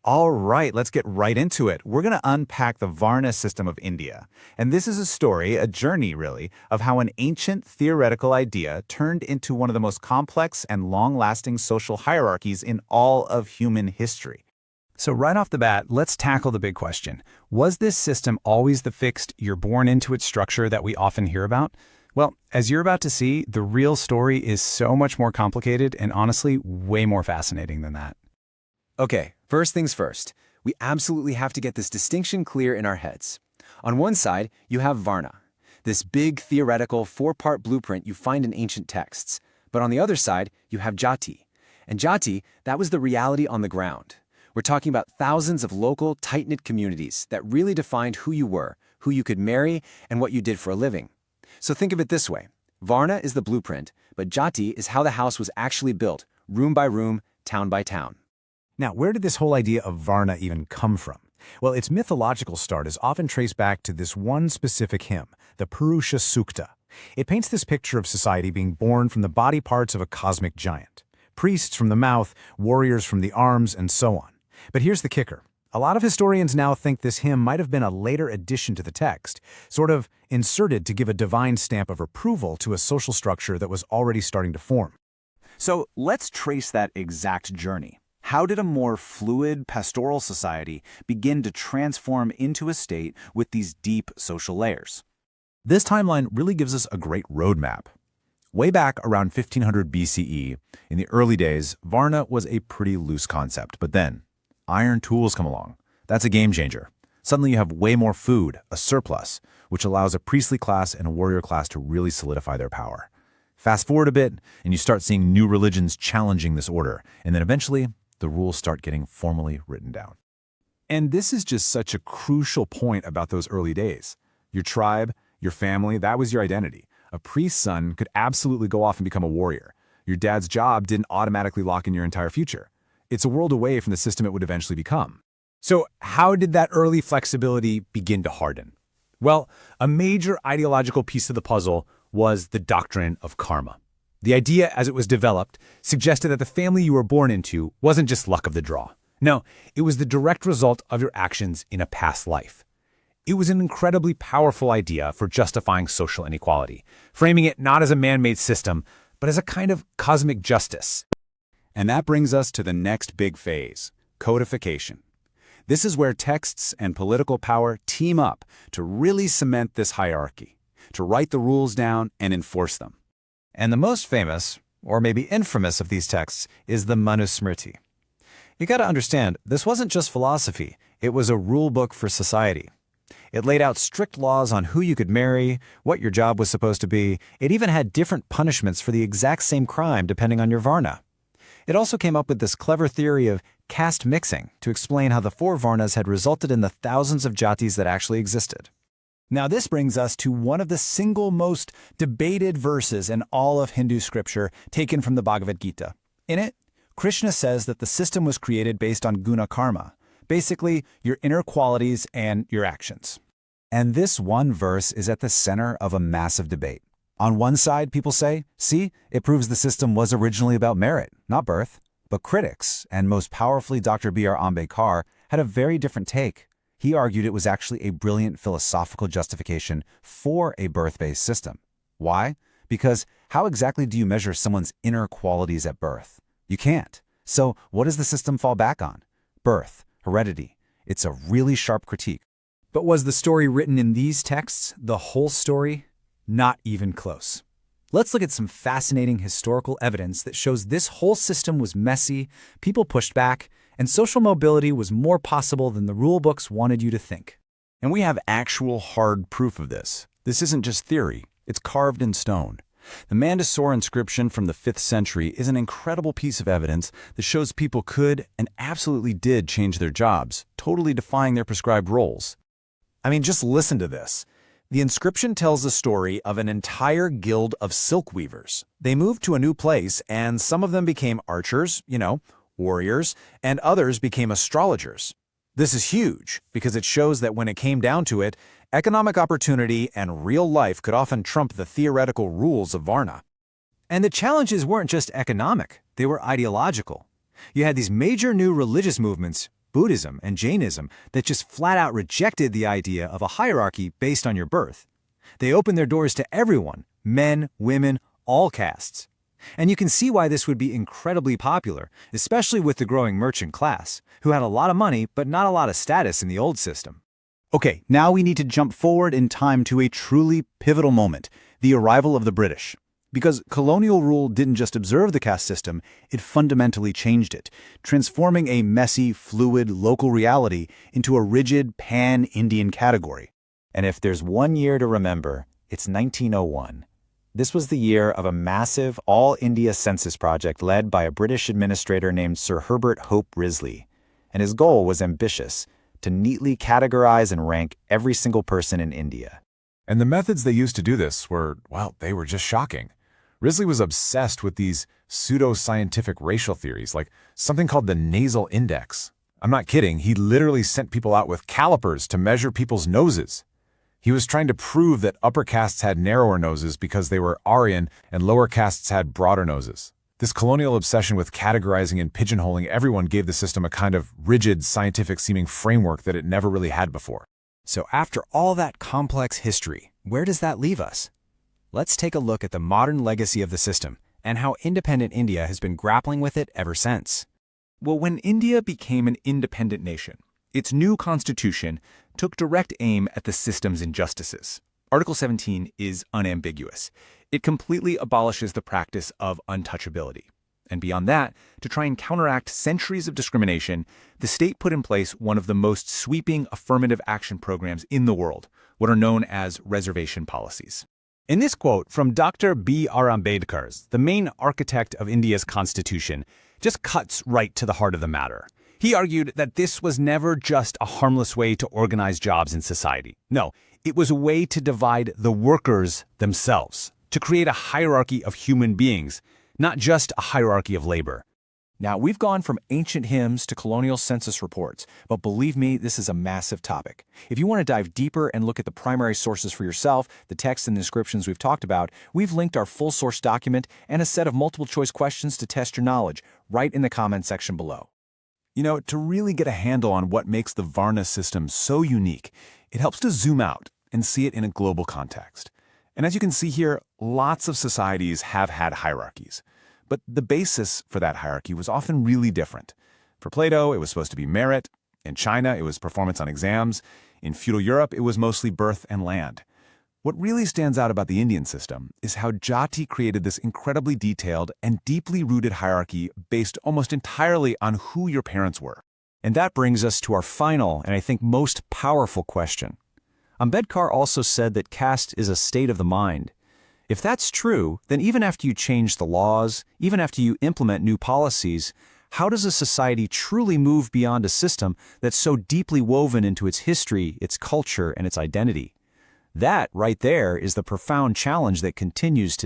All right, let's get right into it. We're going to unpack the Varna system of India. And this is a story, a journey really, of how an ancient theoretical idea turned into one of the most complex and long-lasting social hierarchies in all of human history. So right off the bat, let's tackle the big question. Was this system always the fixed, you're born into its structure that we often hear about? Well, as you're about to see, the real story is so much more complicated and honestly way more fascinating than that. Okay, first things first. We absolutely have to get this distinction clear in our heads. On one side, you have Varna, this big theoretical four-part blueprint you find in ancient texts. But on the other side, you have Jati. And Jati, that was the reality on the ground. We're talking about thousands of local, tight-knit communities that really defined who you were, who you could marry, and what you did for a living. So think of it this way. Varna is the blueprint, but Jati is how the house was actually built, room by room, town by town. Now, where did this whole idea of Varna even come from? Well, its mythological start is often traced back to this one specific hymn, the Purusha Sukta. It paints this picture of society being born from the body parts of a cosmic giant. Priests from the mouth, warriors from the arms, and so on. But here's the kicker. A lot of historians now think this hymn might have been a later addition to the text, sort of inserted to give a divine stamp of approval to a social structure that was already starting to form. So let's trace that exact journey. How did a more fluid, pastoral society begin to transform into a state with these deep social layers? This timeline really gives us a great roadmap. Way back around 1500 BCE, in the early days, Varna was a pretty loose concept, but then iron tools come along. That's a game changer. Suddenly you have way more food, a surplus, which allows a priestly class and a warrior class to really solidify their power. Fast forward a bit, and you start seeing new religions challenging this order, and then eventually, the rules start getting formally written down. And this is just such a crucial point about those early days. Your tribe, your family, that was your identity. A priest's son could absolutely go off and become a warrior. Your dad's job didn't automatically lock in your entire future. It's a world away from the system it would eventually become. So how did that early flexibility begin to harden? Well, a major ideological piece of the puzzle was the doctrine of karma. The idea, as it was developed, suggested that the family you were born into wasn't just luck of the draw. No, it was the direct result of your actions in a past life. It was an incredibly powerful idea for justifying social inequality, framing it not as a man-made system, but as a kind of cosmic justice. And that brings us to the next big phase, codification. This is where texts and political power team up to really cement this hierarchy, to write the rules down and enforce them. And the most famous, or maybe infamous of these texts, is the Manusmriti. You gotta understand, this wasn't just philosophy, it was a rule book for society. It laid out strict laws on who you could marry, what your job was supposed to be. It even had different punishments for the exact same crime depending on your Varna. It also came up with this clever theory of caste mixing to explain how the four Varnas had resulted in the thousands of jatis that actually existed. Now this brings us to one of the single most debated verses in all of Hindu scripture taken from the Bhagavad Gita. In it, Krishna says that the system was created based on guna karma, basically your inner qualities and your actions. And this one verse is at the center of a massive debate. On one side, people say, see, it proves the system was originally about merit, not birth. But critics, and most powerfully Dr. B.R. Ambedkar, had a very different take. He argued it was actually a brilliant philosophical justification for a birth-based system. Why? Because how exactly do you measure someone's inner qualities at birth? You can't. So what does the system fall back on? Birth, heredity. It's a really sharp critique. But was the story written in these texts the whole story? Not even close. Let's look at some fascinating historical evidence that shows this whole system was messy, people pushed back, and social mobility was more possible than the rule books wanted you to think. And we have actual hard proof of this. This isn't just theory, it's carved in stone. The Mandasore inscription from the 5th century is an incredible piece of evidence that shows people could and absolutely did change their jobs, totally defying their prescribed roles. I mean, just listen to this. The inscription tells the story of an entire guild of silk weavers. They moved to a new place, and some of them became archers, warriors, and others became astrologers. This is huge because it shows that when it came down to it, economic opportunity and real life could often trump the theoretical rules of Varna. And the challenges weren't just economic, they were ideological. You had these major new religious movements, Buddhism and Jainism that just flat out rejected the idea of a hierarchy based on your birth. They opened their doors to everyone, men, women, all castes. And you can see why this would be incredibly popular, especially with the growing merchant class, who had a lot of money but not a lot of status in the old system. Okay, now we need to jump forward in time to a truly pivotal moment, the arrival of the British. Because colonial rule didn't just observe the caste system, it fundamentally changed it, transforming a messy, fluid, local reality into a rigid, pan-Indian category. And if there's one year to remember, it's 1901. This was the year of a massive all-India census project led by a British administrator named Sir Herbert Hope Risley. And his goal was ambitious, to neatly categorize and rank every single person in India. And the methods they used to do this were, well, they were just shocking. Risley was obsessed with these pseudo-scientific racial theories, like something called the nasal index. I'm not kidding, he literally sent people out with calipers to measure people's noses. He was trying to prove that upper castes had narrower noses because they were Aryan and lower castes had broader noses. This colonial obsession with categorizing and pigeonholing everyone gave the system a kind of rigid, scientific-seeming framework that it never really had before. So after all that complex history, where does that leave us? Let's take a look at the modern legacy of the system and how independent India has been grappling with it ever since. Well, when India became an independent nation, its new constitution took direct aim at the system's injustices. Article 17 is unambiguous. It completely abolishes the practice of untouchability. And beyond that, to try and counteract centuries of discrimination, the state put in place one of the most sweeping affirmative action programs in the world, what are known as reservation policies. In this quote from Dr. B.R. Ambedkar, the main architect of India's constitution, just cuts right to the heart of the matter. He argued that this was never just a harmless way to organize jobs in society. No, it was a way to divide the workers themselves, to create a hierarchy of human beings, not just a hierarchy of labor. Now, we've gone from ancient hymns to colonial census reports, but believe me, this is a massive topic. If you want to dive deeper and look at the primary sources for yourself, the texts and descriptions we've talked about, we've linked our full source document and a set of multiple choice questions to test your knowledge right in the comment section below. You know, to really get a handle on what makes the Varna system so unique, it helps to zoom out and see it in a global context. And as you can see here, lots of societies have had hierarchies. But the basis for that hierarchy was often really different. For Plato, it was supposed to be merit. In China, it was performance on exams. In feudal Europe, it was mostly birth and land. What really stands out about the Indian system is how Jati created this incredibly detailed and deeply rooted hierarchy based almost entirely on who your parents were. And that brings us to our final and I think most powerful question. Ambedkar also said that caste is a state of the mind. If that's true, then even after you change the laws, even after you implement new policies, how does a society truly move beyond a system that's so deeply woven into its history, its culture, and its identity? That, right there, is the profound challenge that continues to